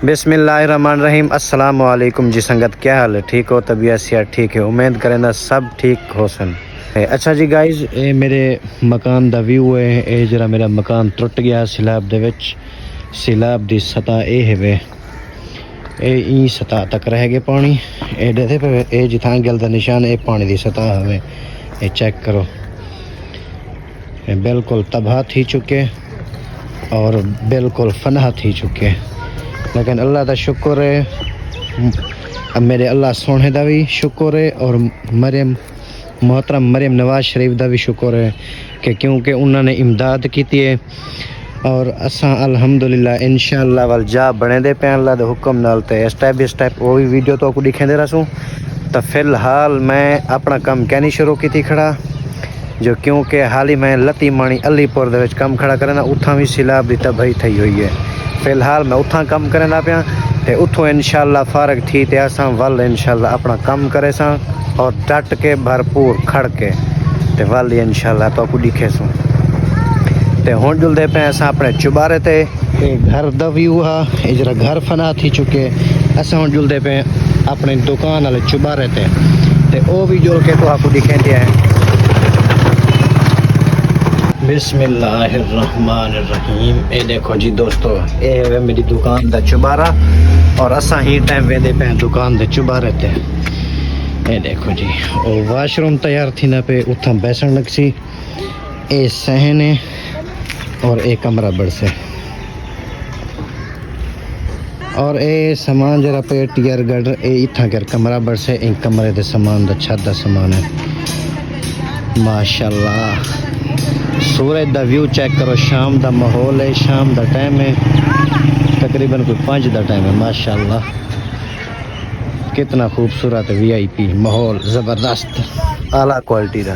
بسم اللہ الرحمن الرحیم۔ السلام علیکم جی سنگت، کیا حال ہے؟ ٹھیک ہو؟ طبیعت صحت ٹھیک ہے؟ امید کریں نا سب ٹھیک ہو سن۔ اچھا جی گائز، یہ میرے مکان دا ویو ہے۔ یہ جرا میرا مکان ٹوٹ گیا سیلاب دے وچ۔ سیلاب دی سطح اے ہے وے، اے این سطح تک رہ گئے پانی۔ اے دے پہ اے جتھاں گل دا نشان اے پانی دی سطح ہوئے، اے چیک کرو، اے بالکل تباہ تھی چکے اور بالکل فنا تھی چکے۔ لیکن اللہ دا شکر ہے، اب میرے اللہ سونے دا بھی شکر ہے، اور محترم مریم نواز شریف دا بھی شکر ہے کہ کیونکہ انہوں نے امداد کیتی ہے، اور اساں الحمدللہ انشاءاللہ وال جا بنے دے پہ اللہ دے حکم نال۔ تے سٹیپ بائی سٹیپ وہی ویڈیو تو کو دکھیں دے رہا سوں۔ تو فی الحال میں اپنا کام کہنی شروع کی تھی کھڑا، جو کیونکہ حال ہی میں لتی مانی علی پور دے وچ کام کھڑا کرنا، اتھاں بھی سیلاب دی تباہی تھی ہوئی ہے۔ فی الحال میں اتھاں کام کرنا پیا، تے اتھوں انشاءاللہ فارغ تھی تے اساں ول انشاءاللہ اپنا کام کرے ساں، اور ڈٹ کے بھرپور کھڑ کے تے ول انشاءاللہ تو کو دکھے سوں۔ تے ہن جلدے پہ اساں اپنے چبارے تے گھر دا ویو ہا، اجرا گھر فنا تھی چکے۔ اساں ہن جلدے پہ اپنے دکان والے چبارے تے او بھی جل کے تو آپ کو دکھیں دیا ہے۔ بسم اللہ الرحمن الرحیم۔ اے دیکھو جی دوستو، اے ہے میری دکان دا چبارہ، اور اساں ہی ٹائم ویندے پہ دکان دے چبارے تے۔ اے دیکھو جی، او واش روم تیار تھی نہ پہ اتھاں بیسن لگ سی۔ اے صحن ہے اور اے کمرہ بڑھ سے، اور اے سامان جرا پہ ٹیئر گڈ اے اتھاں کر کمرہ بڑھ سے۔ ان کمرے دے سامان دا چھت دا سامان ہے، ماشاءاللہ۔ سورج دا ویو چیک کرو، شام دا ماحول ہے، شام دا ٹائم ہے، تقریباً کوئی 5 دا ٹائم ہے۔ ماشاءاللہ کتنا خوبصورت وی آئی پی ماحول، زبردست اعلیٰ کوالٹی دا۔